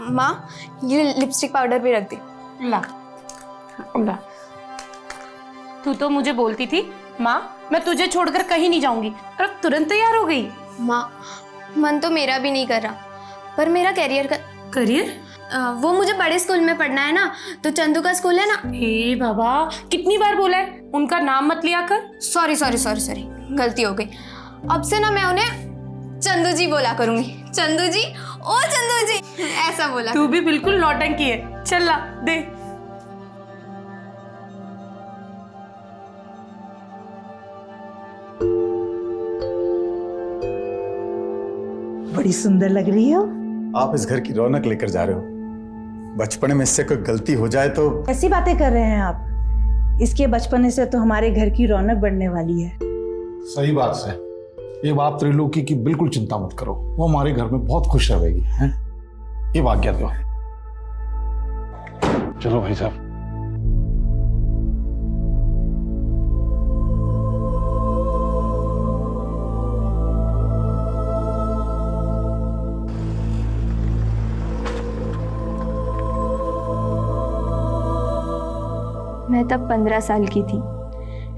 माँ ये lipstick powder भी रख दे। ला ला। तू तो मुझे बोलती थी माँ मैं तुझे छोड़कर कहीं नहीं जाऊंगी, और अब तुरंत तैयार हो गई। माँ मन तो मेरा भी नहीं कर रहा, पर मेरा कैरियर का करियर? वो मुझे बड़े स्कूल में पढ़ना है ना, तो चंदू का स्कूल है ना। हे बाबा, कितनी बार बोला है उनका नाम मत लिया कर। सॉरी सॉरी सॉरी सॉरी, गलती हो गई। अब से ना मैं उन्हें चंदू जी बोला करूंगी। चंदू जी, ओ चंदू जी, ऐसा बोला। तू भी बिल्कुल नौटंकी है। चल ला दे। बड़ी सुंदर लग रही हो। आप इस घर की रौनक लेकर जा रहे हो। बचपन में इससे कोई गलती हो जाए तो। ऐसी बातें कर रहे हैं आप? इसके बचपने से तो हमारे घर की रौनक बढ़ने वाली है। सही बात है। ये बात त्रिलोकी की बिल्कुल चिंता मत करो, वो हमारे घर में बहुत खुश रहेगी। हैं? ये आज्ञा दो। चलो भाई साहब। मैं तब 15 साल की थी,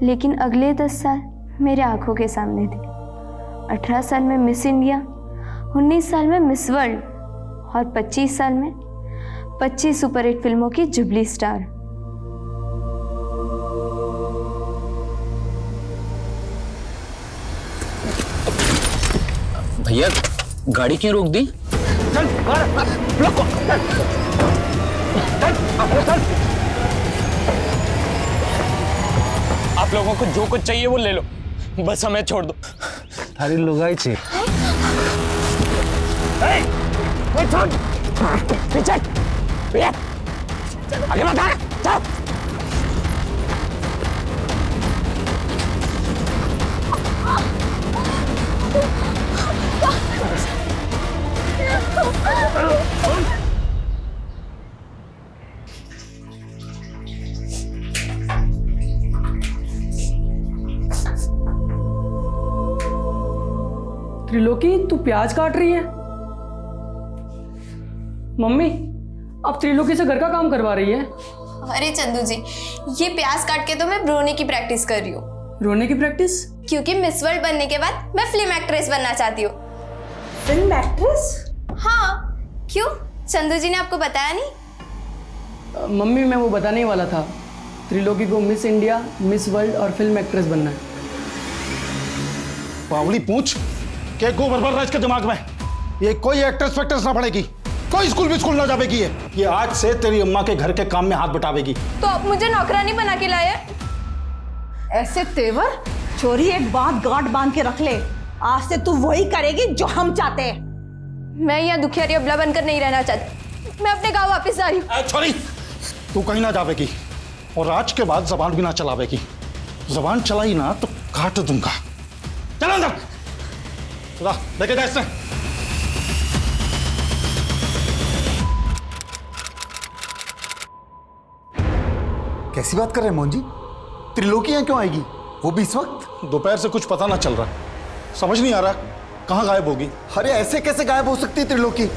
लेकिन अगले 10 साल मेरे आंखों के सामने थे। 18 साल में मिस इंडिया, 19 साल में मिस वर्ल्ड और 25 साल में 25 सुपरहिट फिल्मों की जुबली स्टार। भैया गाड़ी क्यों रोक दी? आप लोगों को जो कुछ चाहिए वो ले लो, बस हमें छोड़ दो। थारी लुगाई छे। पीछे आगे मत आ, चल। त्रिलोकी तू प्याज काट रही है? मम्मी अब त्रिलोकी से घर का काम करवा रही है? अरे चंदू जी, ये प्याज काट के तो मैं रोने की प्रैक्टिस कर रही हूँ। रोने की प्रैक्टिस? क्योंकि मिस वर्ल्ड बनने के बाद मैं फिल्म एक्ट्रेस बनना चाहती हूँ। Film actress? हाँ, क्यों चंदू जी ने आपको बताया नहीं? मम्मी मैं वो बताने ही वाला था, त्रिलोकी को मिस इंडिया, मिस वर्ल्ड और फिल्म एक्ट्रेस बनना है। पावली पूछ क्या गोबर भर रहा है इसके दिमाग में? ये कोई एक्ट्रेस फैक्ट्रेस ना पड़ेगी, कोई स्कूल भी स्कूल ना जावेगी। ये आज से तेरी अम्मा के घर के काम में हाथ बटावेगी। तो आप मुझे नौकरानी बना के लाए? ऐसे तेवर चोरी एक बात गांठ बांध के रख ले, आज से तू वही करेगी जो हम चाहते हैं। मैं यहाँ दुखियारी अबला बनकर नहीं रहना चाहती, मैं अपने गांव वापस आ रही हूँ। छोरी, तू कहीं ना जावेगी और आज के बाद जबान भी ना चलावेगी। जबान चलाई ना तो काट दूंगा। चल अंदर, लेके जा इससे। कैसी बात कर रहे हैं मोहन जी? त्रिलोकी यहाँ क्यों आएगी, वो भी इस वक्त? दोपहर से कुछ पता ना चल रहा, समझ नहीं आ रहा कहाँ गायब होगी। अरे ऐसे कैसे गायब हो सकती है त्रिलोकी?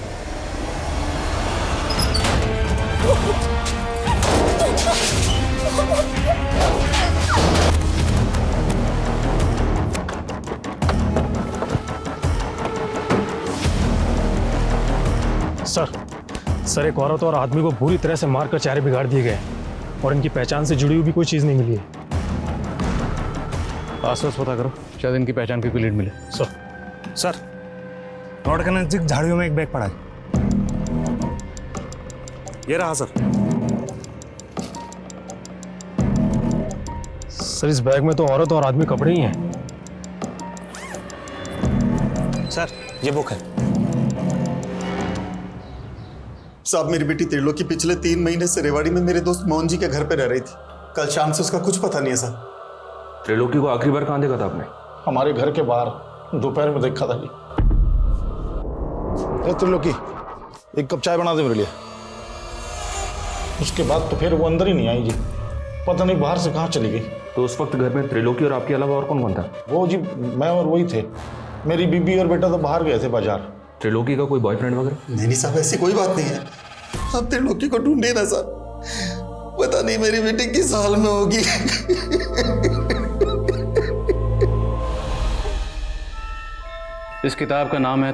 सर एक औरत और आदमी को बुरी तरह से मारकर चेहरे बिगाड़ दिए गए और इनकी पहचान से जुड़ी हुई भी कोई चीज नहीं मिली है। आसपास पता करो, शायद इनकी पहचान की कोई लीड मिले। सर रोड के नजदीक झाड़ियों में एक बैग पड़ा है, ये रहा सर। सर इस बैग में तो औरत और आदमी कपड़े ही हैं। सर ये बुक है। साहब मेरी बेटी त्रिलोकी पिछले 3 महीने से रेवाड़ी में मेरे दोस्त मोहन जी के घर पे रह रही थी। कल शाम से उसका कुछ पता नहीं है सर। त्रिलोकी को आखिरी बार कहाँ देखा था आपने? हमारे घर के बाहर दोपहर में देखा था जी। त्रिलोकी एक कप चाय बना दे मेरे लिए। उसके बाद तो फिर वो अंदर ही नहीं आई जी, पता नहीं बाहर से कहाँ चली गई। तो उस वक्त घर में त्रिलोकी और आपके अलावा और कौन कौन था? वो जी मैं और वही थे, मेरी बीबी और बेटा तो बाहर गए थे बाजार। त्रिलोकी का कोई बॉयफ्रेंड वगैरह? नहीं साहब, ऐसी कोई बात नहीं है। आप त्रिलोकी को ढूंढिए ना साहब, पता नहीं मेरी बेटी किस हाल में होगी। इस किताब का नाम है,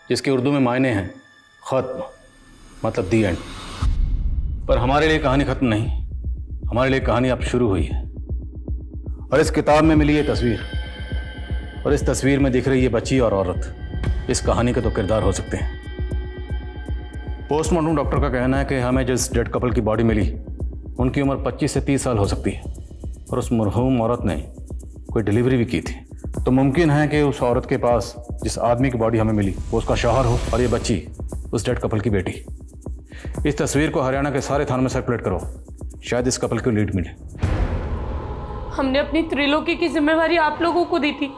जिसके उर्दू में मायने हैं खत्म, मतलब दी एंड। पर हमारे लिए कहानी खत्म नहीं, हमारे लिए कहानी अब शुरू हुई है। और इस किताब में मिली ये तस्वीर, और इस तस्वीर में दिख रही है बच्ची और औरत, इस कहानी के तो किरदार हो सकते हैं। पोस्टमार्टम डॉक्टर का कहना है कि हमें जिस डेड कपल की बॉडी मिली उनकी उम्र 25 से 30 साल हो सकती है, और उस मरहूम औरत ने कोई डिलीवरी भी की थी। तो मुमकिन है कि उस औरत के पास जिस आदमी की बॉडी हमें मिली वो उसका शौहर हो, और ये बच्ची उस डेड कपल की बेटी। इस तस्वीर को हरियाणा के सारे थानों में सर्कुलेट करो, शायद इस कपल को लीड मिले। हमने अपनी त्रिलोकी की जिम्मेवारी आप लोगों को दी थी,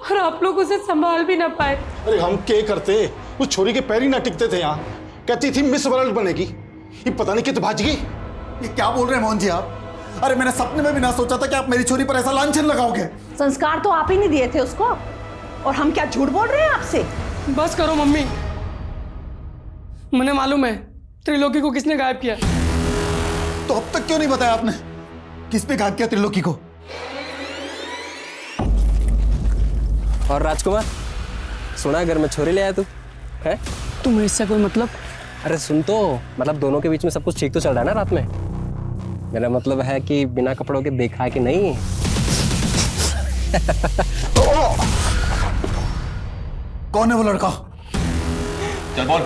और आप लोग उसे संभाल भी ना पाए। अरे हम क्या करते, उस छोरी के पैर ही ना टिकते थे। यहाँ कहती थी मिस वर्ल्ड बनेगी, ये पता नहीं कितनी भाज गई। ये क्या बोल रहे हैं मोहन जी आप? अरे मैंने सपने में भी ना सोचा था कि आप मेरी छोरी पर ऐसा लांछन लगाओगे। संस्कार तो आप ही नहीं दिए थे उसको, और हम क्या झूठ बोल रहे हैं आपसे? बस करो मम्मी, मुझे मालूम है त्रिलोकी को किसने गायब किया। तो अब तक क्यों नहीं बताया आपने किसने गायब किया त्रिलोकी को? और राजकुमार, सुना घर में छोरी ले आया तू है? तुम्हें इससे कोई मतलब? अरे सुन तो, मतलब दोनों के बीच में सब कुछ ठीक तो चल रहा है ना रात में? मेरा मतलब है कि बिना कपड़ों के देखा है कि नहीं? कौन है वो लड़का? चल बोल,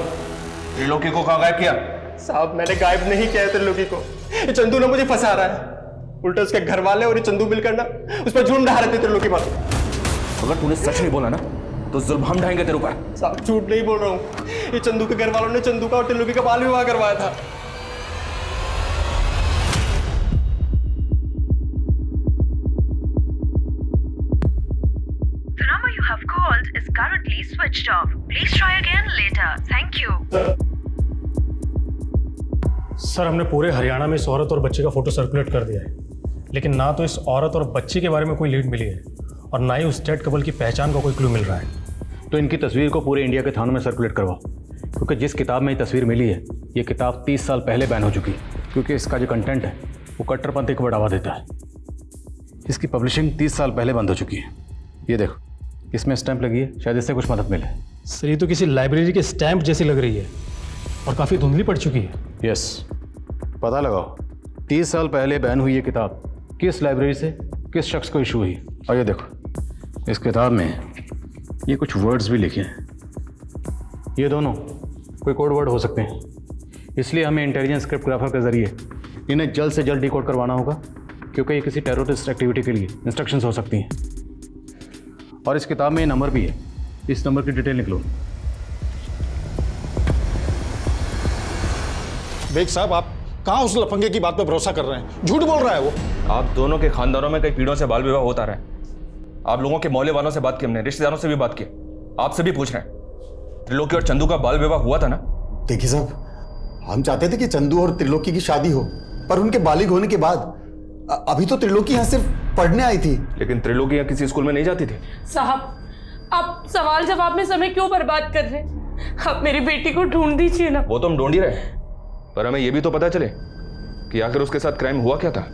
त्रिलोकी को कहाँ गायब किया? साहब मैंने गायब नहीं किया है त्रिलोकी को, ये चंदू ने मुझे फंसा रहा है। उल्टा उसके घर वाले और ये चंदू मिलकर ना उस पर जुर्म ढा रहे थे त्रिलोकी पर। अगर तूने सच नहीं बोला ना तो जुल्म हम ढाएंगे तेरे ऊपर। साहब झूठ नहीं बोल रहा हूँ, ये चंदू के घर वालों ने चंदू का और त्रिलोकी का बाल विवाह करवाया था। The number you have called is currently switched off. Please try again later. Thank you. Sir, हमने पूरे हरियाणा में इस औरत और बच्चे का फोटो सर्कुलेट कर दिया है, लेकिन ना तो इस औरत और बच्ची के बारे में कोई लीड मिली है, और ना ही उस डेड कपल की पहचान का कोई क्लू मिल रहा है। तो इनकी तस्वीर को पूरे इंडिया के थानों में सर्कुलेट करवाओ, क्योंकि जिस किताब में ये तस्वीर मिली है ये किताब 30 साल पहले बैन हो चुकी है, क्योंकि इसका जो कंटेंट है वो कट्टरपंथी को बढ़ावा देता है। इसकी पब्लिशिंग 30 साल पहले बंद हो चुकी है। ये देखो, इसमें स्टैंप लगी है, शायद इससे कुछ मदद मिले। सर, ये तो किसी लाइब्रेरी के स्टैंप जैसी लग रही है, और काफ़ी धुंधली पड़ चुकी है। यस, पता लगाओ 30 साल पहले बैन हुई ये किताब किस लाइब्रेरी से किस शख्स को इशू हुई। और ये देखो, इस किताब में ये कुछ वर्ड्स भी लिखे हैं, ये दोनों कोई कोड वर्ड हो सकते हैं, इसलिए हमें इंटेलिजेंस क्रिप्टोग्राफर के जरिए इन्हें जल्द से जल्द डिकोड करवाना होगा, क्योंकि ये किसी टेररिस्ट एक्टिविटी के लिए इंस्ट्रक्शंस हो सकती हैं। और इस किताब में ये नंबर भी है, इस नंबर की डिटेल निकलो। बेग साहब, आप कहाँ उस लफंगे की बात पे भरोसा कर रहे हैं? झूठ बोल रहा है वो। आप दोनों के खानदानों में कई पीढ़ियों से बाल विवाह होता रहा है। आप लोगों के मोहल्ले वालों से बात की हमने, रिश्तेदारों से भी बात की, आपसे भी पूछ रहे हैं। त्रिलोकी और चंदू का बाल विवाह हुआ था ना? देखिए साहब, हम चाहते थे कि चंदू और त्रिलोकी की शादी हो, पर उनके बालिग होने के बाद अभी तो त्रिलोकी यहाँ सिर्फ पढ़ने आई थी। लेकिन त्रिलोकी यहाँ किसी स्कूल में नहीं जाती थी। साहब, आप सवाल जवाब में समय क्यों बर्बाद कर रहे हैं? आप मेरी बेटी को ढूंढ दीजिए ना। वो तो हम ढूंढ ही रहे, पर हमें यह भी तो पता चले कि आखिर उसके साथ क्राइम हुआ क्या था।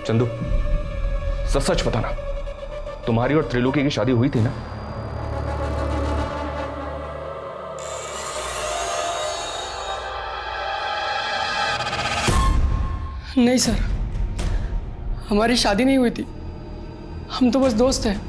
चंदू, सच सच बताना, तुम्हारी और त्रिलोकी की शादी हुई थी ना? नहीं सर, हमारी शादी नहीं हुई थी, हम तो बस दोस्त हैं।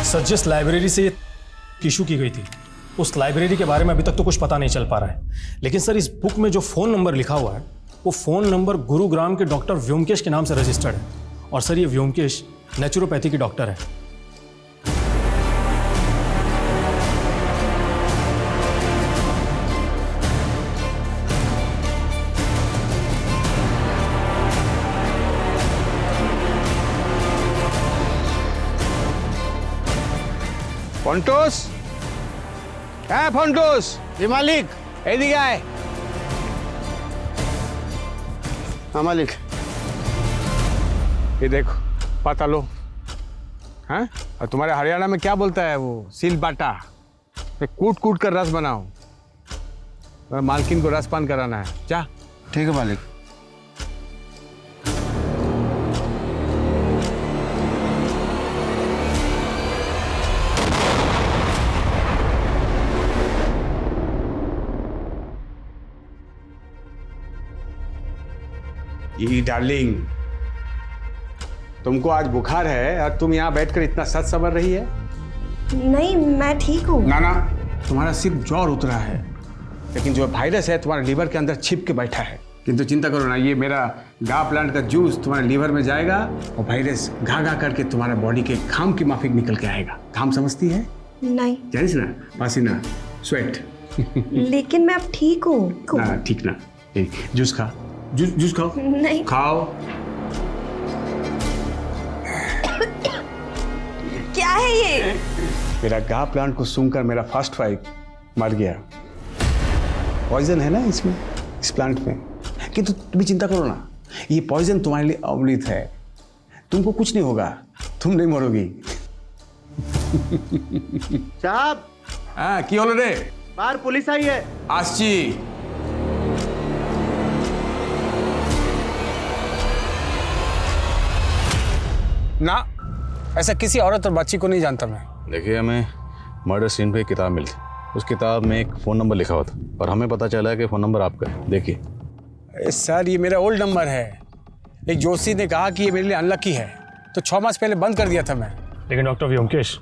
सर, जिस लाइब्रेरी से ये इशू की गई थी उस लाइब्रेरी के बारे में अभी तक तो कुछ पता नहीं चल पा रहा है, लेकिन सर इस बुक में जो फ़ोन नंबर लिखा हुआ है वो फ़ोन नंबर गुरुग्राम के डॉक्टर व्योमकेश के नाम से रजिस्टर्ड है। और सर ये व्योमकेश नेचुरोपैथी की डॉक्टर है। ফন্টোস, হ্যাঁ ফন্টোস, जी मालिक। এদিকে আয়। हाँ मालिक। ये देखो पता लो, हाँ? और तुम्हारे हरियाणा में क्या बोलता है वो, सील बाटा। कूट कूट कर रस बनाओ, और मालकिन को रस पान कराना है। जा। ठीक है मालिक। ये डार्लिंग, तुमको आज बुखार है और तुम यहाँ बैठकर इतना सच सबर रही है? नहीं, मैं ठीक हूँ। ना ना, तुम्हारा सिर्फ ज्वर उतरा है, लेकिन जो वायरस है तुम्हारे लीवर के अंदर छिप के बैठा है। किंतु चिंता करो ना, ये मेरा गा प्लांट का जूस तुम्हारे लीवर में जाएगा और वायरस घा घा करके तुम्हारे बॉडी के घाम की माफिक निकल के आएगा। घाम समझती है? नहीं। जानिस ना, पसीना, स्वेट। लेकिन मैं अब ठीक हूँ। ना ठीक ना, जूस खा, जूस खाओ। नहीं। खाओ। क्या है ये? मेरा गा प्लांट को सूंघकर मेरा फर्स्ट वाइफ मर गया। पॉइजन है ना इसमें, इस प्लांट में। किंतु तुम भी चिंता करो ना, ये पॉइजन तुम्हारे लिए अमृत है। तुमको कुछ नहीं होगा, तुम नहीं मरोगी। साहब, हाँ की होलो रे? बाहर पुलिस आई है। आसची। ना, ऐसा किसी औरत और बच्ची को नहीं जानता मैं। देखिए, हमें मर्डर सीन पे एक किताब मिली थी। उस किताब में एक फ़ोन नंबर लिखा हुआ था और हमें पता चला है कि फ़ोन नंबर आपका है। देखिए। सर, ये मेरा ओल्ड नंबर है। एक जोशी ने कहा कि ये मेरे लिए अनलकी है, तो 6 मास पहले बंद कर दिया था मैं। लेकिन डॉक्टर व्योमकेश,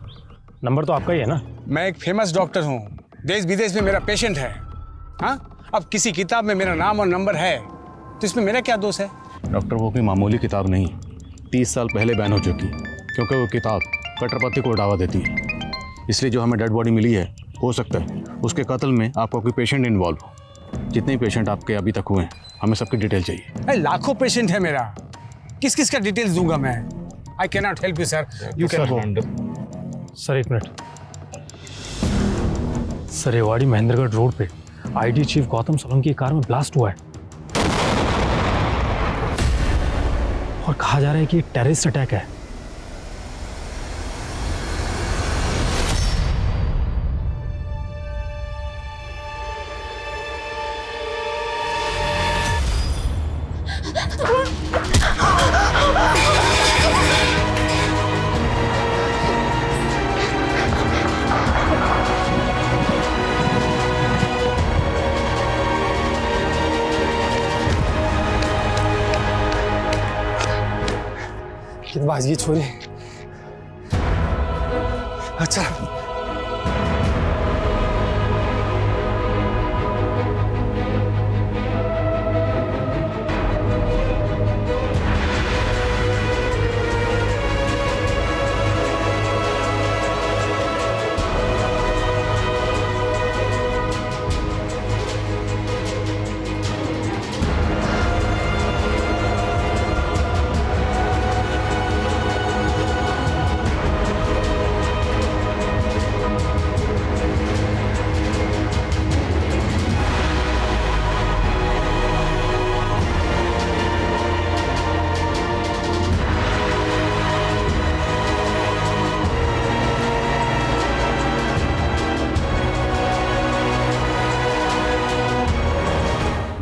नंबर तो आपका ही है ना? मैं एक फेमस डॉक्टर हूँ, देश विदेश में मेरा पेशेंट है। हाँ, अब किसी किताब में मेरा नाम और नंबर है तो इसमें मेरा क्या दोष है? डॉक्टर, वो कोई मामूली किताब नहीं, 30 साल पहले बैन हो चुकी, क्योंकि वो किताब कट्टरपंथी को बढ़ावा देती है। इसलिए जो हमें डेड बॉडी मिली है, हो सकता है उसके कत्ल में आपका कोई पेशेंट इन्वॉल्व हो। जितने पेशेंट आपके अभी तक हुए हैं, हमें सबकी डिटेल चाहिए। लाखों पेशेंट है मेरा, किस किस का डिटेल्स दूंगा मैं? I can not help you sir, you can go. Sir एक मिनट। सर, रेवाड़ी महेंद्रगढ़ रोड पे आईडी चीफ गौतम सोलंकी की कार में ब्लास्ट हुआ है और कहा जा रहा है कि एक टेररिस्ट अटैक है। बाज ये छोरी। अच्छा,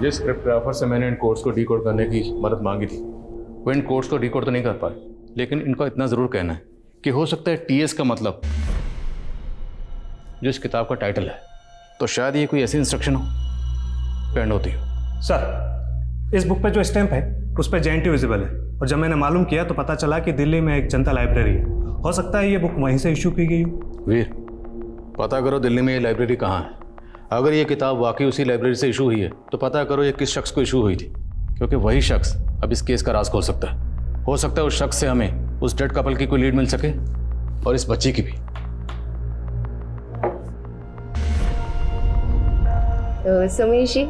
जिस क्रिप्टोग्राफर से मैंने इन कोड्स को डीकोड करने की मदद मांगी थी, वो इन कोड्स को डीकोड तो नहीं कर पाए, लेकिन इनको इतना ज़रूर कहना है कि हो सकता है टीएस का मतलब जो इस किताब का टाइटल है, तो शायद ये कोई ऐसी इंस्ट्रक्शन हो पेंड होती हो। सर, इस बुक पे जो स्टैंप है उस पर JNT विजिबल है, और जब मैंने मालूम किया तो पता चला कि दिल्ली में एक जनता लाइब्रेरी है। हो सकता है ये बुक वहीं से इशू की गई हो। वीर, पता करो दिल्ली में ये लाइब्रेरी कहाँ है। अगर ये किताब वाकई उसी लाइब्रेरी से इशू हुई है तो पता करो ये किस शख्स को इशू हुई थी, क्योंकि वही शख्स अब इस केस का राज खोल सकता है। हो सकता है उस शख्स से हमें उस डेड कपल की कोई लीड मिल सके और इस बच्ची की भी। तो सुमेश जी,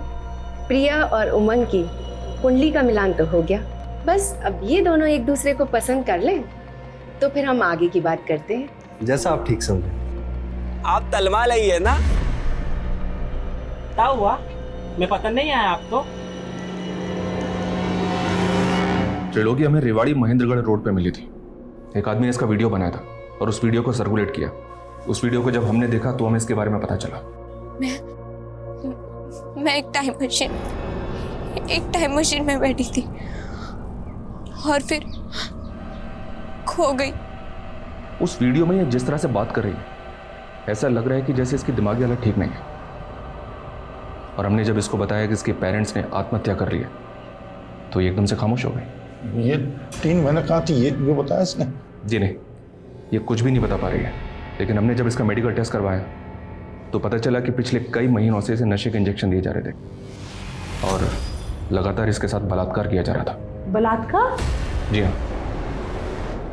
प्रिया और उमंग की कुंडली का मिलान तो हो गया। बस अब ये दोनों एक दूसरे को पसंद कर लें तो फिर हम आगे की बात करते हैं। जैसा आप ठीक समझे। आप तलवा लई है ना? क्या हुआ? मैं पसंद नहीं आया आपको? त्रिलोकी हमें रेवाड़ी महेंद्रगढ़ रोड पे मिली थी। एक आदमी ने इसका वीडियो बनाया था और उस वीडियो को सर्कुलेट किया। उस वीडियो को जब हमने देखा तो हमें इसके बारे में पता चला। मैं एक टाइम मशीन में बैठी थी और फिर खो गई। उस वीडियो में ये जिस तरह से बात कर रही है, ऐसा लग रहा है कि जैसे इसकी दिमागी हालत ठीक नहीं है। और हमने जब इसको बताया कि इसके पेरेंट्स ने आत्महत्या कर ली है तो ये एकदम से खामोश हो गई। ये 3 महीने कहाँ थी, ये बताया इसने? जी नहीं, ये कुछ भी नहीं बता पा रही है। लेकिन हमने जब इसका मेडिकल टेस्ट करवाया तो पता चला कि पिछले कई महीनों से इसे नशे के इंजेक्शन दिए जा रहे थे और लगातार इसके साथ बलात्कार किया जा रहा था। बलात्कार? जी हाँ।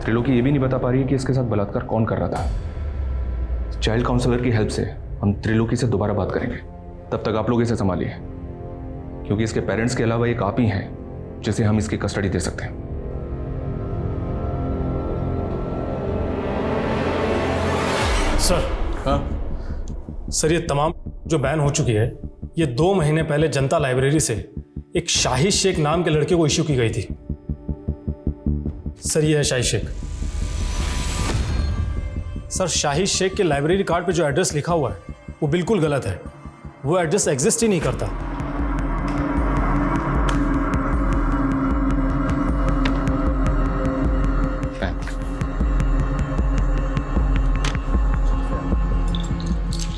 त्रिलोकी ये भी नहीं बता पा रही है कि इसके साथ बलात्कार कौन कर रहा था। चाइल्ड काउंसलर की हेल्प से हम त्रिलोकी से दोबारा बात करेंगे। तब तक आप लोग इसे संभालिए, क्योंकि इसके पेरेंट्स के अलावा एक आप ही हैं जिसे हम इसकी कस्टडी दे सकते हैं। सर। हाँ सर, ये तमाम जो बैन हो चुकी है, ये 2 महीने पहले जनता लाइब्रेरी से एक शाहिद शेख नाम के लड़के को इश्यू की गई थी। सर, ये है शाहिद शेख। सर, शाहिद शेख के लाइब्रेरी कार्ड पे जो एड्रेस लिखा हुआ है वो बिल्कुल गलत है। वो एड्रेस एग्जिस्ट ही नहीं करता।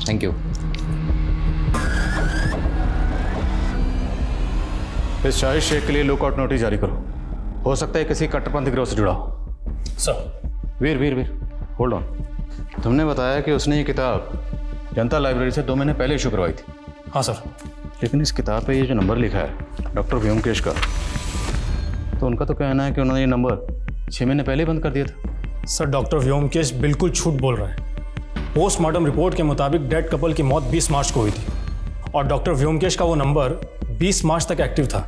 Thank you. इस शाहिद शेख के लिए लुकआउट नोटिस जारी करो। हो सकता है किसी कट्टरपंथी गिरोह से जुड़ा हो। सर। Veer hold on. तुमने बताया कि उसने ये किताब जनता लाइब्रेरी से 2 महीने पहले इशू करवाई थी। हाँ सर। लेकिन इस किताब पे ये जो नंबर लिखा है डॉक्टर व्योमकेश का, तो उनका तो कहना है कि उन्होंने ये नंबर 6 महीने पहले बंद कर दिया था। सर, डॉक्टर व्योमकेश बिल्कुल झूठ बोल रहा है। पोस्टमार्टम रिपोर्ट के मुताबिक डेड कपल की मौत 20 मार्च को हुई थी और डॉक्टर व्योमकेश का वो नंबर 20 मार्च तक एक्टिव था।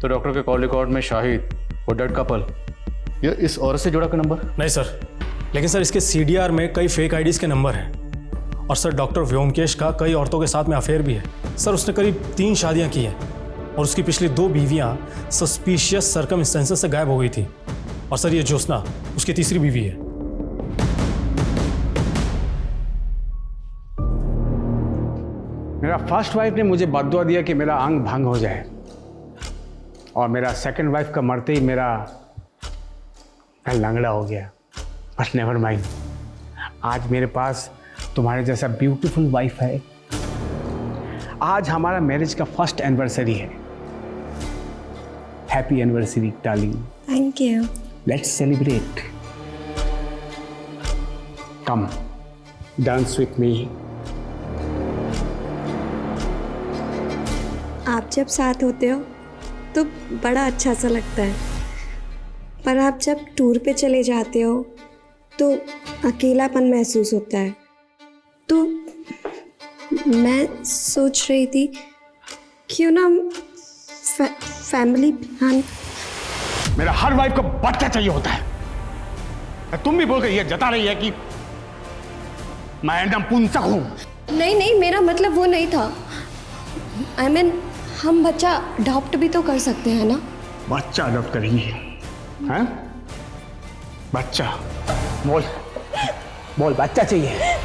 तो डॉक्टर के कॉल रिकॉर्ड में शाहिद और डेड कपल ये इस औरत से जुड़ा का नंबर? नहीं सर, लेकिन सर इसके CDR में कई फेक आईडीज़ के नंबर हैं। और सर, डॉक्टर व्योमकेश का कई औरतों के साथ में अफेयर भी है। सर, उसने करीब 3 शादियां की हैं और उसकी पिछली 2 बीवियां सस्पिशियस सर्कमस्टेंसेस से गायब हो गई थी। और सर, ये ज्योत्सना उसकी तीसरी बीवी है। मेरा फर्स्ट वाइफ ने मुझे बददुआ दिया कि मेरा अंग भंग हो जाए, और मेरा सेकंड वाइफ का मरते ही मैं लंगड़ा हो गया। बट नेवर माइंड, आज मेरे पास तुम्हारे जैसा ब्यूटीफुल वाइफ है। आज हमारा मैरिज का फर्स्ट एनिवर्सरी है। Happy anniversary darling. Thank you. Let's celebrate. Come dance with me. आप जब साथ होते हो तो बड़ा अच्छा सा लगता है, पर आप जब टूर पे चले जाते हो तो अकेलापन महसूस होता है। तो मैं सोच रही थी क्यों ना फैमिली प्लान। मेरा हर वाइफ को बच्चा चाहिए होता है। तुम भी बोल के ये जता रही है कि मैं नपुंसक हूं। नहीं, मेरा मतलब वो नहीं था। I mean, हम बच्चा अडॉप्ट भी तो कर सकते हैं ना? बच्चा अडॉप्ट करेंगे? हैं? बच्चा? बोल बच्चा चाहिए।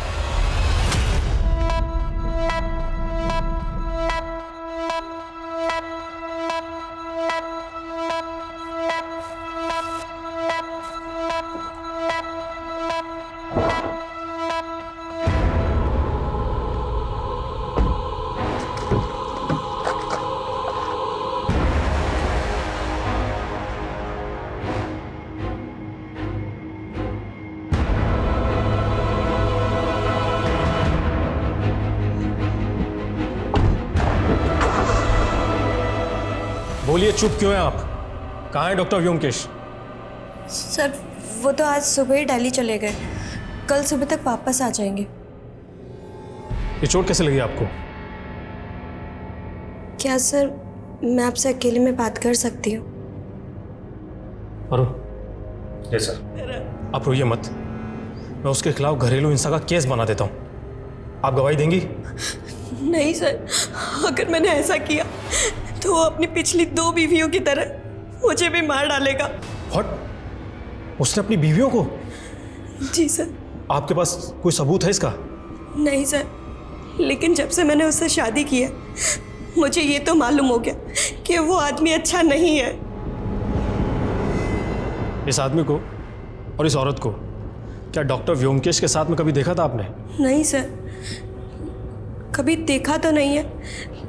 बोलिए, चुप क्यों हैं आप? कहाँ है डॉक्टर व्योमकेश? सर, वो तो आज सुबह ही दिल्ली चले गए, कल सुबह तक वापस आ जाएंगे। ये चोट कैसे लगी आपको? क्या सर मैं आपसे अकेले में बात कर सकती हूँ? अरुण, जी सर। आप रोइए मत, मैं उसके खिलाफ घरेलू हिंसा का केस बना देता हूँ। आप गवाही देंगी? नहीं सर, अगर मैंने ऐसा किया तो वो अपनी पिछली 2 बीवियों की तरह मुझे भी मार डालेगा। व्हाट? उसने अपनी बीवियों को? जी सर। आपके पास कोई सबूत है इसका? नहीं सर, लेकिन जब से मैंने उससे शादी की है मुझे ये तो मालूम हो गया कि वो आदमी अच्छा नहीं है। इस आदमी को और इस औरत को क्या डॉक्टर व्योमकेश के साथ में कभी देखा था आपने? नहीं सर, कभी देखा तो नहीं है,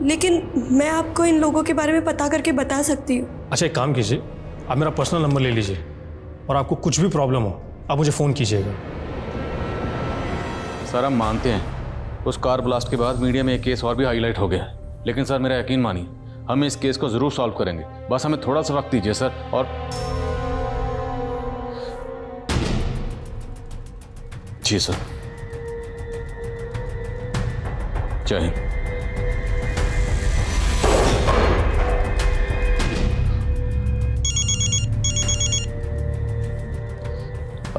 लेकिन मैं आपको इन लोगों के बारे में पता करके बता सकती हूँ। अच्छा, एक काम कीजिए, आप मेरा पर्सनल नंबर ले लीजिए और आपको कुछ भी प्रॉब्लम हो आप मुझे फ़ोन कीजिएगा। सर, हम मानते हैं उस कार ब्लास्ट के बाद मीडिया में एक केस और भी हाईलाइट हो गया, लेकिन सर मेरा यकीन मानिए, हम इस केस को ज़रूर सॉल्व करेंगे। बस हमें थोड़ा सा वक्त दीजिए सर। और जी सर, जय हिंद।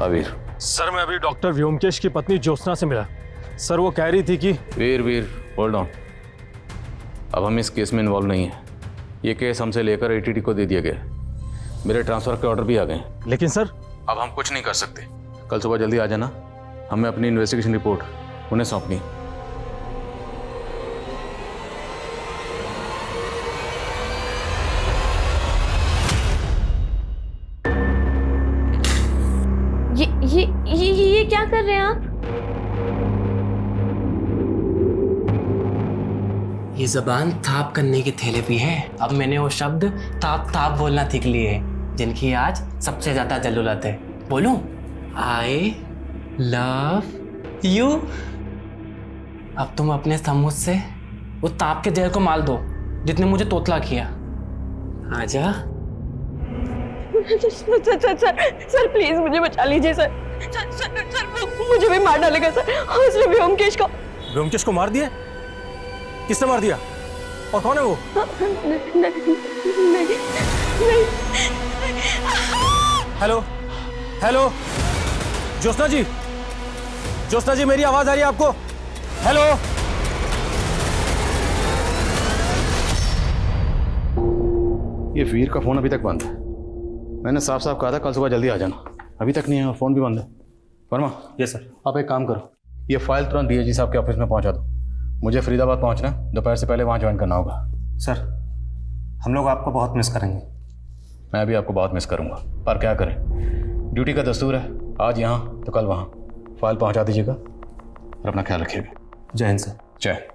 वीर सर, मैं अभी डॉक्टर व्योमकेश की पत्नी ज्योत्सना से मिला। सर, वो कह रही थी कि वीर होल्ड ऑन, अब हम इस केस में इन्वॉल्व नहीं है। ये केस हमसे लेकर एटीटी को दे दिया गया, मेरे ट्रांसफ़र के ऑर्डर भी आ गए। लेकिन सर, अब हम कुछ नहीं कर सकते। कल सुबह जल्दी आ जाना, हमें अपनी इन्वेस्टिगेशन रिपोर्ट उन्हें सौंपनी। ये क्या कर रहे हैं आप? ये जबान ताप करने की थेरेपी है। अब मैंने वो शब्द ताप ताप बोलना सीख लिए हैं, जिनकी आज सबसे ज्यादा जरूरत है। बोलूं? I love you. अब तुम अपने समूह से उस ताप के जहर को मार दो जितने मुझे तोतला किया। आजा। सर प्लीज मुझे बचा लीजिए सर। सर मुझे भी मार डालेगा सर, और इसने व्योमकेश को मार दिया? किसने मार दिया और कौन है वो? नहीं। हेलो हेलो, ज्योत्सना जी, मेरी आवाज आ रही है आपको? हेलो। ये वीर का फ़ोन अभी तक बंद है। मैंने साफ साफ कहा था कल सुबह जल्दी आ जाना, अभी तक नहीं है और फ़ोन भी बंद है। वर्मा। Yes sir. आप एक काम करो, ये फाइल तुरंत डीएजी साहब के ऑफिस में पहुंचा दो। मुझे फरीदाबाद पहुंचना है, दोपहर से पहले वहां ज्वाइन करना होगा। सर, हम लोग आपको बहुत मिस करेंगे। मैं भी आपको बहुत मिस करूंगा, पर क्या करें, ड्यूटी का दस्तूर है, आज यहाँ तो कल वहाँ। फाइल पहुंचा दीजिएगा और अपना ख्याल रखिएगा। जय हिंद सर। जय।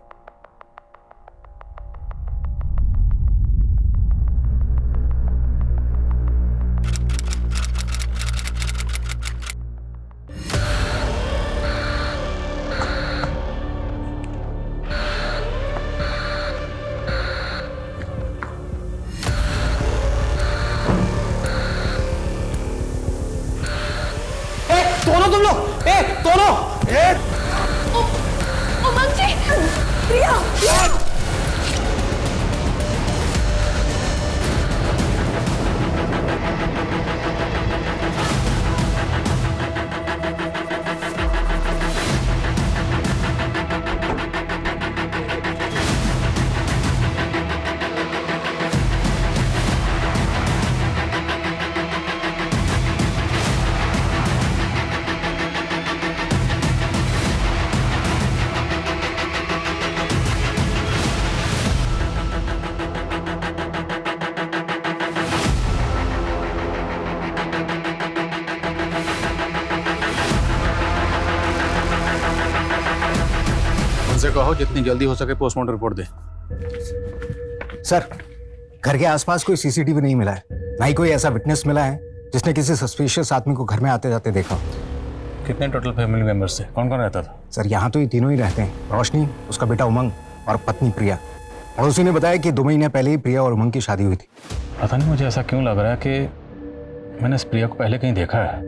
उमंग जी, प्रिया, उनसे कहो जितनी जल्दी हो सके पोस्टमार्टम रिपोर्ट दे। सर, घर के आसपास कोई सीसीटीवी नहीं मिला है, ना ही कोई ऐसा विटनेस मिला है जिसने किसी सस्पिशियस आदमी को घर में आते जाते देखा। कितने टोटल फैमिली मेंबर्स थे, कौन कौन रहता था? सर, यहाँ तो ये तीनों ही रहते हैं, रोशनी, उसका बेटा उमंग और पत्नी प्रिया। पड़ोसी ने बताया कि 2 महीने पहले ही प्रिया और उमंग की शादी हुई थी। पता नहीं मुझे ऐसा क्यों लग रहा है कि मैंने इस प्रिया को पहले कहीं देखा है।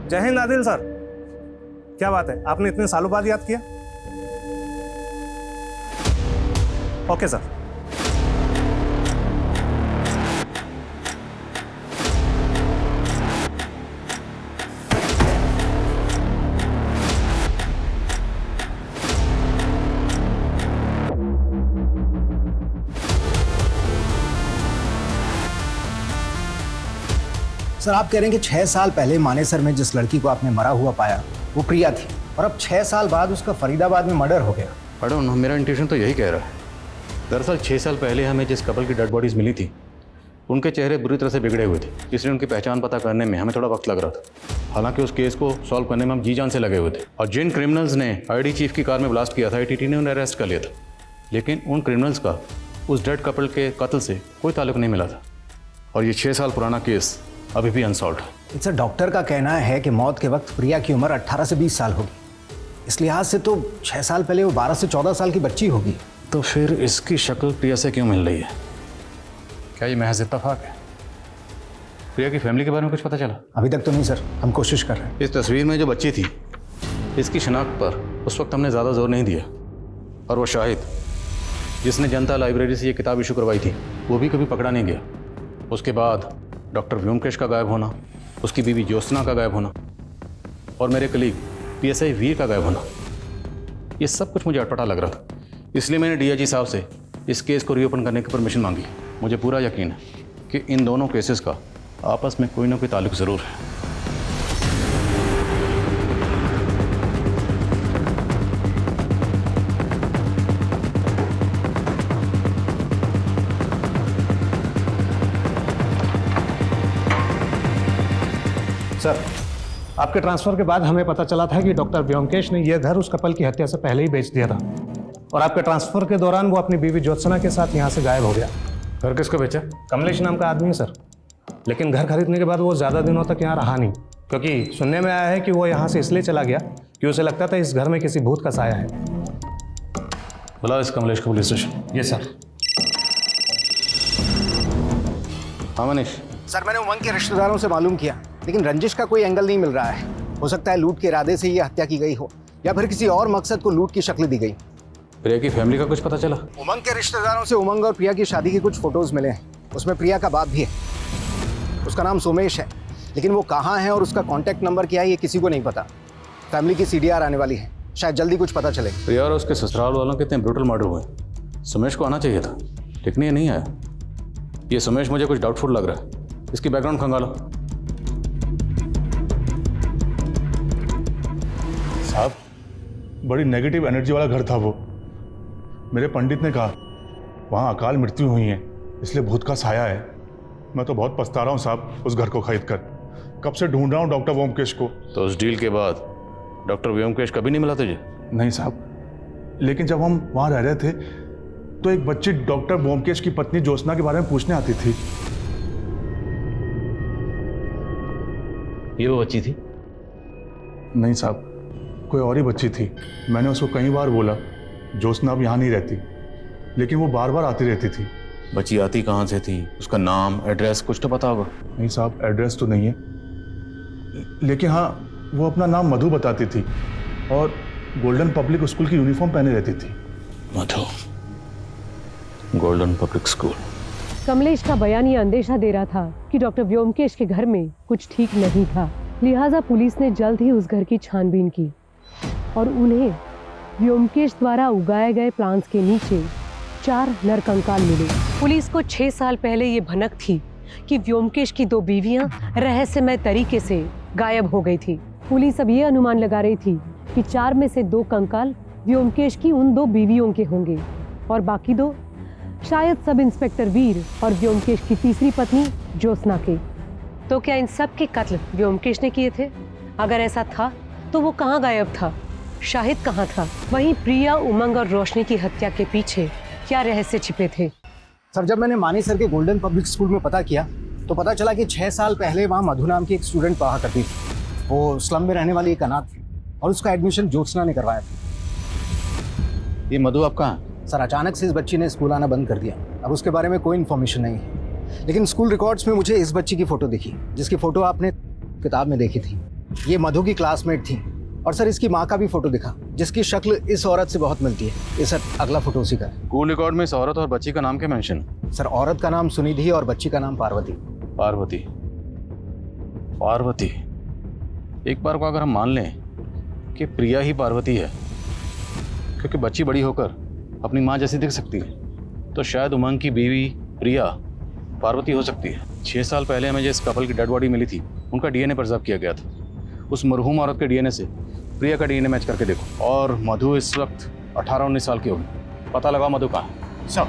जय हिंद आदिल सर। क्या बात है, आपने इतने सालों बाद याद किया। Okay sir. सर आप कह रहे हैं कि 6 साल पहले मानेसर में जिस लड़की को आपने मरा हुआ पाया वो प्रिया थी, और अब 6 साल बाद उसका फरीदाबाद में मर्डर हो गया। पढ़ो ना, मेरा इंट्यूशन तो यही कह रहा है। दरअसल 6 साल पहले हमें जिस कपल की डेड बॉडीज मिली थी उनके चेहरे बुरी तरह से बिगड़े हुए थे, इसलिए उनकी पहचान पता करने में हमें थोड़ा वक्त लग रहा था। हालांकि उस केस को सॉल्व करने में हम जी जान से लगे हुए थे, और जिन क्रिमिनल्स ने आईडी चीफ की कार में ब्लास्ट किया था ATT ने उन्हें अरेस्ट कर लिया था, लेकिन उन क्रिमिनल्स का उस डेड कपल के कत्ल से कोई ताल्लुक नहीं मिला था, और ये 6 साल पुराना केस अभी भी अनसॉल्व है। सर डॉक्टर का कहना है कि मौत के वक्त प्रिया की उम्र 18 से 20 साल होगी, इस लिहाज से तो 6 साल पहले वो 12 से 14 साल की बच्ची होगी। तो फिर इसकी शक्ल प्रिया से क्यों मिल रही है? क्या ये महज इत्तेफाक है? प्रिया की फैमिली के बारे में कुछ पता चला? अभी तक तो नहीं सर, हम कोशिश कर रहे हैं। इस तस्वीर में जो बच्ची थी इसकी शनाख्त पर उस वक्त हमने ज़्यादा जोर नहीं दिया, और वो शाहिद जिसने जनता लाइब्रेरी से ये किताब इशू करवाई थी वो भी कभी पकड़ा नहीं गया। उसके बाद डॉक्टर व्योमकेश का गायब होना, उसकी बीवी ज्योत्सना का गायब होना, और मेरे कलीग PSI वीर का गायब होना, ये सब कुछ मुझे अटपटा लग रहा था। इसलिए मैंने DIG साहब से इस केस को रीओपन करने की परमिशन मांगी। मुझे पूरा यकीन है कि इन दोनों केसेस का आपस में कोई ना कोई ताल्लुक ज़रूर है। सर आपके ट्रांसफर के बाद हमें पता चला था कि डॉक्टर व्योमकेश ने यह घर उस कपल की हत्या से पहले ही बेच दिया था, और आपके ट्रांसफर के दौरान वो अपनी बीवी ज्योत्सना के साथ यहाँ से गायब हो गया। घर किसको बेचा? कमलेश नाम का आदमी है सर, लेकिन घर खरीदने के बाद वो ज़्यादा दिनों तक यहाँ रहा नहीं, क्योंकि सुनने में आया है कि वो यहाँ से इसलिए चला गया कि उसे लगता था इस घर में किसी भूत का साया है। बुला इस कमलेश को पुलिस स्टेशन। ये सर। हाँ मनीष। सर मैंने उमंग के रिश्तेदारों से मालूम किया, लेकिन रंजिश का कोई एंगल नहीं मिल रहा है। हो सकता है लूट के इरादे से ये हत्या की गई हो, या फिर किसी और मकसद को लूट की शक्ल दी गई। प्रिया की फैमिली का कुछ पता चला? उमंग के रिश्तेदारों से उमंग और प्रिया की शादी के कुछ फोटोज मिले हैं, उसमें प्रिया का बाप भी है। उसका नाम सोमेश है, लेकिन वो कहाँ है और उसका कॉन्टैक्ट नंबर क्या है ये किसी को नहीं पता। फैमिली की CDR आने वाली है, शायद जल्दी कुछ पता चले। प्रिया और उसके ससुराल वालों के इतने ब्रूटल मर्डर हुए, सुमेश को आना चाहिए था, लेकिन ये नहीं आया। ये सुमेश मुझे कुछ डाउटफुल लग रहा है, इसकी बैकग्राउंड खंगालो। साहब बड़ी नेगेटिव एनर्जी वाला घर था वो। मेरे पंडित ने कहा वहाँ अकाल मृत्यु हुई है, इसलिए भूत का साया है। मैं तो बहुत पछता रहा हूँ साहब उस घर को खरीद कर। कब से ढूंढ रहा हूँ डॉक्टर व्योमकेश को। तो उस डील के बाद डॉक्टर व्योमकेश कभी नहीं मिला तुझे? नहीं साहब, लेकिन जब हम वहाँ रह रहे थे तो एक बच्ची डॉक्टर व्योमकेश की पत्नी ज्योत्सना के बारे में पूछने आती थी। ये वो बच्ची थी? नहीं साहब, कोई और ही बच्ची थी। मैंने उसको कई बार बोला ज्योत्सना अब यहाँ नहीं रहती, लेकिन वो बार बार आती रहती थी। बच्ची आती कहाँ से थी? उसका नाम, एड्रेस कुछ तो पता होगा? नहीं साहब, एड्रेस तो नहीं है, लेकिन हाँ वो अपना नाम मधु बताती थी और गोल्डन पब्लिक स्कूल की यूनिफॉर्म पहने रहती थी। मधु, गोल्डन पब्लिक स्कूल। कमलेश का बयान ये अंदेशा दे रहा था कि डॉक्टर व्योमकेश के घर में कुछ ठीक नहीं था, लिहाजा पुलिस ने जल्द ही उस घर की छानबीन की और उन्हें व्योमकेश द्वारा उगाए गए प्लांट्स के नीचे 4 नरकंकाल मिले। पुलिस को 6 साल पहले ये भनक थी कि व्योमकेश की 2 बीवियां रहस्यमय तरीके से गायब हो गई थी। पुलिस अब ये अनुमान लगा रही थी कि 4 में से 2 कंकाल व्योमकेश की उन 2 बीवियों के होंगे और बाकी 2 शायद सब इंस्पेक्टर वीर और व्योमकेश की तीसरी पत्नी ज्योत्सना के। तो क्या इन सब के कत्ल व्योमकेश ने किए थे? अगर ऐसा था तो वो कहाँ गायब था? शाहिद कहाँ था? वहीं प्रिया, उमंग और रोशनी की हत्या के पीछे क्या रहस्य छिपे थे? सर जब मैंने मानेसर के गोल्डन पब्लिक स्कूल में पता किया तो पता चला कि 6 साल पहले वहाँ मधु नाम की एक स्टूडेंट पढ़ा करती थी। वो स्लम में रहने वाली एक अनाथ थी और उसका एडमिशन ज्योत्सना ने करवाया था। ये मधु आप कहाँ? सर अचानक से इस बच्ची ने स्कूल आना बंद कर दिया। अब उसके बारे में कोई इन्फॉर्मेशन नहीं है, लेकिन स्कूल रिकॉर्ड्स में मुझे इस बच्ची की फ़ोटो दिखी, जिसकी फ़ोटो आपने किताब में देखी थी। ये मधु की क्लासमेट थी। और सर इसकी माँ का भी फोटो दिखा, जिसकी शक्ल इस औरत से बहुत मिलती है। ये सर अगला फोटो उसी का है। स्कूल रिकॉर्ड में इस औरत और बच्ची का नाम क्या मेंशन है? सर औरत का नाम सुनिधि और बच्ची का नाम पार्वती। पार्वती। पार्वती। एक बार को अगर हम मान लें कि प्रिया ही पार्वती है, क्योंकि बच्ची बड़ी होकर अपनी माँ जैसी दिख सकती है, तो शायद उमंग की बीवी प्रिया पार्वती हो सकती है। 6 साल पहले हमें जिस कपल की डेड बॉडी मिली थी, उनका डीएनए प्रिजर्व किया गया था। उस मरहूम औरत के डीएनए से प्रिया का डीएनए मैच करके देखो। और मधु इस वक्त 18-19 साल की होगी। पता लगाओ मधु कहाँ है। सब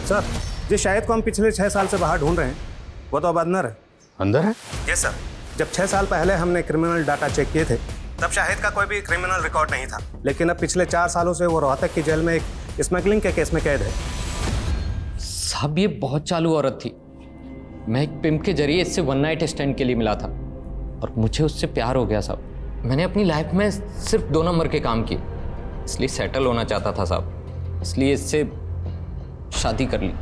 सर, जिस शाहिद को हम पिछले 6 साल से बाहर ढूंढ रहे हैं, वो तो अब अंदर है। अंदर है? Yes sir. जब 6 साल पहले हमने क्रिमिनल डाटा चेक किए थे, तब शाहिद का कोई भी क्रिमिनल रिकॉर्ड नहीं था। लेकिन अब पिछले 4 सालों से वो रोहतक की जेल में एक स्मगलिंग के केस में कैद है। साहब ये बहुत चालू औरत थी। मैं एक पिम्प के जरिए इससे 1 नाइट स्टैंड के लिए मिला था और मुझे उससे प्यार हो गया साहब। मैंने अपनी लाइफ में सिर्फ 2 नंबर के काम किए, इसलिए सेटल होना चाहता था साहब, इसलिए इससे शादी कर ली।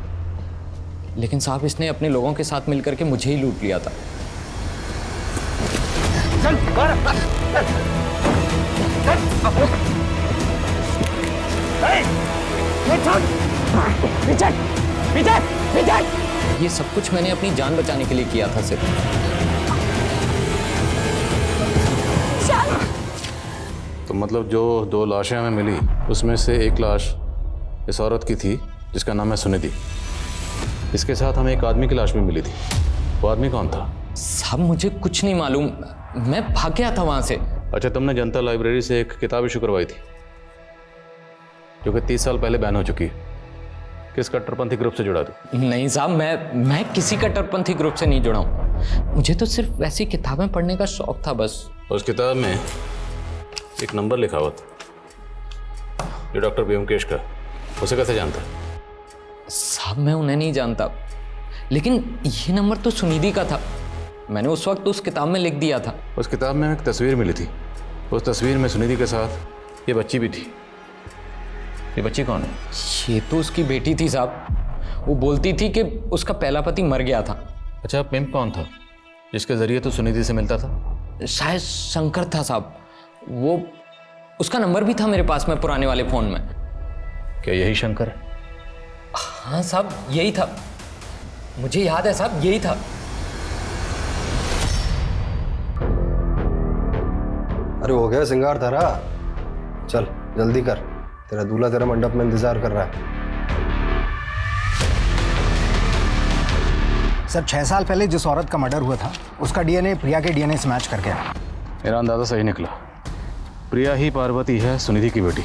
लेकिन साहब इसने अपने लोगों के साथ मिलकर के मुझे ही लूट लिया था। ये सब कुछ मैंने अपनी जान बचाने के लिए किया था सिर्फ। तो मतलब जो 2 लाशें हमें मिली, उसमें से एक लाश इस औरत की थी जिसका नाम है सुनिधि। इसके साथ हमें एक आदमी की लाश भी मिली थी। वो आदमी कौन था? साहब मुझे कुछ नहीं मालूम, मैं भाग गया था वहां से। अच्छा, तुमने जनता लाइब्रेरी से एक किताब इशू करवाई थी जो कि 30 साल पहले बैन हो चुकी है। किस कट्टरपंथी ग्रुप से जुड़ा थी? नहीं साहब, मैं किसी कट्टरपंथी ग्रुप से नहीं जुड़ा हूँ। मुझे तो सिर्फ वैसी किताबें पढ़ने का शौक था बस। उस किताब में एक नंबर लिखा हुआ था जो डॉक्टर व्योमकेश का। उसे कैसे जानता? साहब मैं उन्हें नहीं जानता, लेकिन ये नंबर तो सुनिधि का था। मैंने उस वक्त उस किताब में लिख दिया था। उस किताब में एक तस्वीर मिली थी। उस तस्वीर में सुनिधि के साथ ये बच्ची भी थी। ये बच्ची कौन है? ये तो उसकी बेटी थी साहब। वो बोलती थी कि उसका पहला पति मर गया था। अच्छा, पिम्प कौन था जिसके जरिए तो सुनिधि से मिलता था? शायद शंकर था साहब। वो उसका नंबर भी था मेरे पास में पुराने वाले फ़ोन में। क्या यही शंकर है? हाँ साहब यही था, मुझे याद है साहब, यही था। अरे हो गया सिंगार धारा, चल जल्दी कर, तेरा दूल्हा तेरा मंडप में इंतजार कर रहा है। सर 6 साल पहले जिस औरत का मर्डर हुआ था, उसका डीएनए प्रिया के डीएनए से मैच कर गया। मेरा अंदाजा सही निकला। प्रिया ही पार्वती है, सुनिधि की बेटी।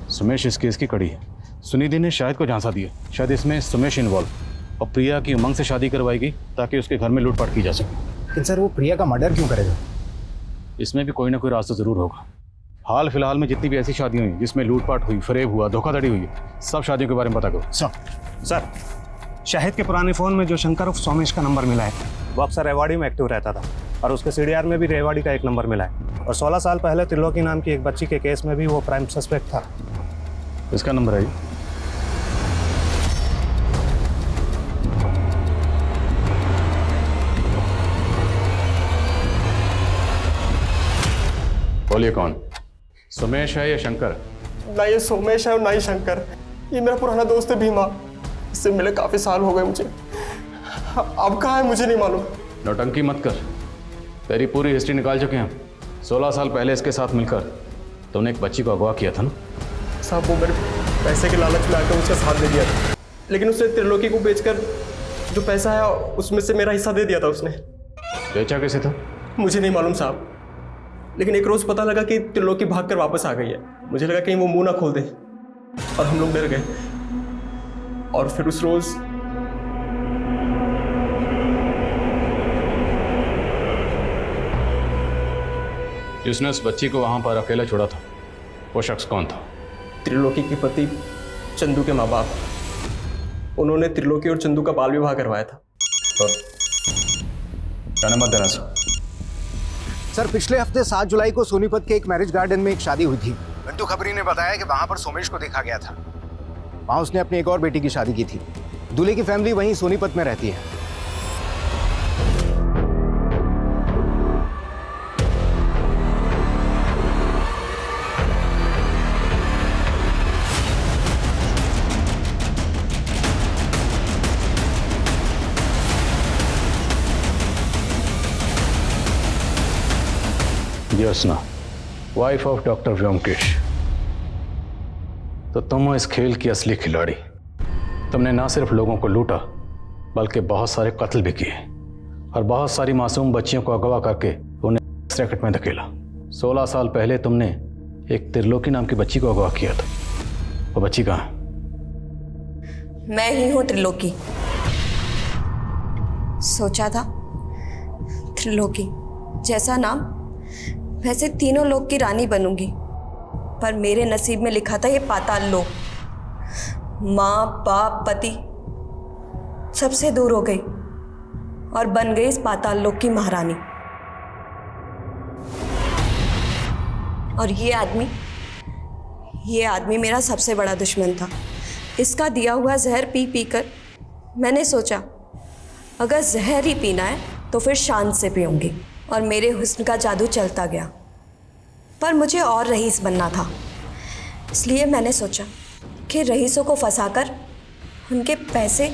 सुमेश इस केस की कड़ी है। सुनिधि ने शायद को झांसा दिया, शायद इसमें सुमेश इन्वॉल्व, और प्रिया की उमंग से शादी करवाएगी ताकि उसके घर में लूटपाट की जा सके। लेकिन सर वो प्रिया का मर्डर क्यों करेगा? इसमें भी कोई ना कोई रास्ता जरूर होगा। हाल फिलहाल में जितनी भी ऐसी शादियां हुई जिसमें लूटपाट हुई, फरेब हुआ, धोखाधड़ी हुई, सब शादियों के बारे में पता करो। सर शाहिद के पुराने फ़ोन में जो शंकर उर्फ सोमेश का नंबर मिला है, वो अक्सर रेवाड़ी में एक्टिव रहता था, और उसके सीडीआर में भी रेवाड़ी का एक नंबर मिला है। और 16 साल पहले त्रिलोकी नाम की एक बच्ची के केस में भी वो प्राइम सस्पेक्ट था। इसका नंबर है? बोलिए कौन? सुमेश है या शंकर? ना ये सोमेश है और ना ही शंकर। ये मेरा पुराना दोस्त है भीमा, इससे मिले काफी साल हो गए मुझे। अब कहाँ है मुझे नहीं मालूम। नौटंकी मत कर, तेरी पूरी हिस्ट्री निकाल चुके हैं। 16 साल पहले इसके साथ मिलकर तुमने एक बच्ची को अगवा किया था ना? साहब वो मेरे पैसे के लालच में आकर उसका साथ दे दिया था, लेकिन उसने त्रिलोकी को बेचकर जो पैसा है उसमें से मेरा हिस्सा दे दिया था उसने। बेचा कैसे था? मुझे नहीं मालूम साहब, लेकिन एक रोज पता लगा कि त्रिलोकी भागकर वापस आ गई है। मुझे लगा कहीं वो मुंह ना खोल दे, और हम लोग डर गए। और फिर उस रोज जिसने उस बच्ची को वहां पर अकेला छोड़ा था, वो शख्स कौन था? त्रिलोकी के पति चंदू के माँ बाप। उन्होंने त्रिलोकी और चंदू का बाल विवाह करवाया था। जाने मत देना सर पिछले हफ्ते 7 जुलाई को सोनीपत के एक मैरिज गार्डन में एक शादी हुई थी। घंटू खबरी ने बताया कि वहां पर सोमेश को देखा गया था। वहां उसने अपनी एक और बेटी की शादी की थी। दूल्हे की फैमिली वहीं सोनीपत में रहती है। Jyotsna, wife of doctor Byomkesh. तो तुम हो इस खेल की असली खिलाड़ी। तुमने ना सिर्फ लोगों को लूटा बल्कि बहुत सारे कत्ल भी किए और बहुत सारी मासूम बच्चियों को अगवा करके उन्हें रैकेट में धकेला। 16 साल पहले तुमने एक त्रिलोकी नाम की बच्ची को अगवा किया था। वो बच्ची कहाँ है? मैं ही हूं त्रिलोकी। सोचा था त्रिलोकी जैसा नाम, वैसे तीनों लोक की रानी बनूंगी, पर मेरे नसीब में लिखा था ये पाताल लोक। माँ बाप पति सबसे दूर हो गई और बन गई इस पाताल लोक की महारानी। और ये आदमी मेरा सबसे बड़ा दुश्मन था। इसका दिया हुआ जहर पी पी कर मैंने सोचा अगर जहर ही पीना है तो फिर शान से पीऊंगी, और मेरे हुस्न का जादू चलता गया। पर मुझे और रईस बनना था, इसलिए मैंने सोचा कि रईसों को फंसाकर उनके पैसे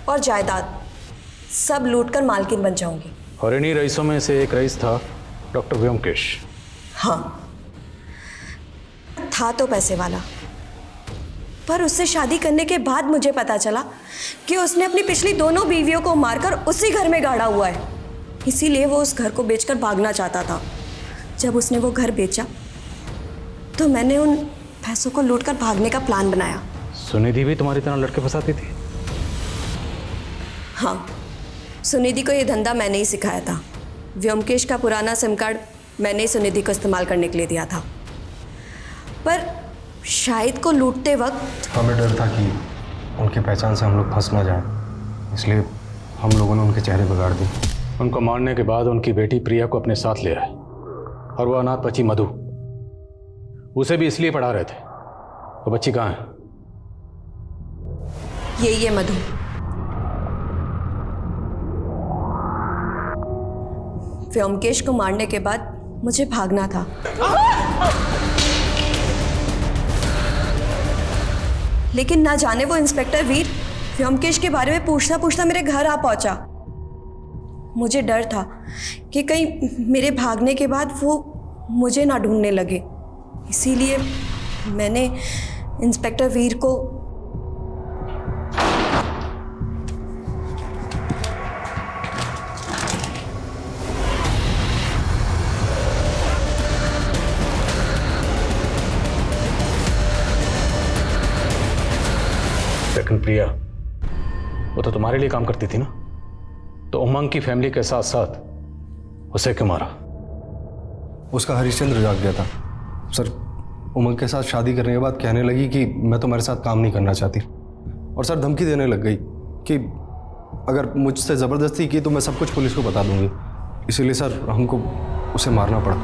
और जायदाद सब लूटकर मालकिन बन जाऊंगी। और इन्हीं रईसों में से एक रईस था डॉक्टर व्योमकेश। हाँ, था तो पैसे वाला, पर उससे शादी करने के बाद मुझे पता चला कि उसने अपनी पिछली दोनों बीवियों को मारकर उसी घर में गाड़ा हुआ है। इसीलिए वो उस घर को बेचकर भागना चाहता था। जब उसने वो घर बेचा तो मैंने उन पैसों को लूटकर भागने का प्लान बनाया। सुनिधि भी तुम्हारी तरह लड़के फंसाती थी? हाँ, सुनिधि को ये धंधा मैंने ही सिखाया था। व्योमकेश का पुराना सिम कार्ड मैंने ही सुनिधि को इस्तेमाल करने के लिए दिया था। पर शाहिद को लूटते वक्त हमें डर था कि उनकी पहचान से हम लोग फंस ना जाए, इसलिए हम लोगों ने उनके चेहरे बिगाड़ दिए। उनको मारने के बाद उनकी बेटी प्रिया को अपने साथ ले आए और वो अनाथ बच्ची मधु, उसे भी इसलिए पढ़ा रहे थे। वो बच्ची कहाँ है? ये मधु। व्योमकेश को मारने के बाद मुझे भागना था, लेकिन ना जाने वो इंस्पेक्टर वीर व्योमकेश के बारे में पूछता पूछता मेरे घर आ पहुंचा। मुझे डर था कि कहीं मेरे भागने के बाद वो मुझे ना ढूंढने लगे, इसीलिए मैंने इंस्पेक्टर वीर को लेकिन प्रिया वो तो तुम्हारे लिए काम करती थी ना, तो उमंग की फैमिली के साथ साथ उसे क्यों मारा? उसका हरिश्चंद्र जाग गया था सर। उमंग के साथ शादी करने के बाद कहने लगी कि मैं तुम्हारे साथ काम नहीं करना चाहती, और सर धमकी देने लग गई कि अगर मुझसे ज़बरदस्ती की तो मैं सब कुछ पुलिस को बता दूंगी। इसीलिए सर हमको उसे मारना पड़ा।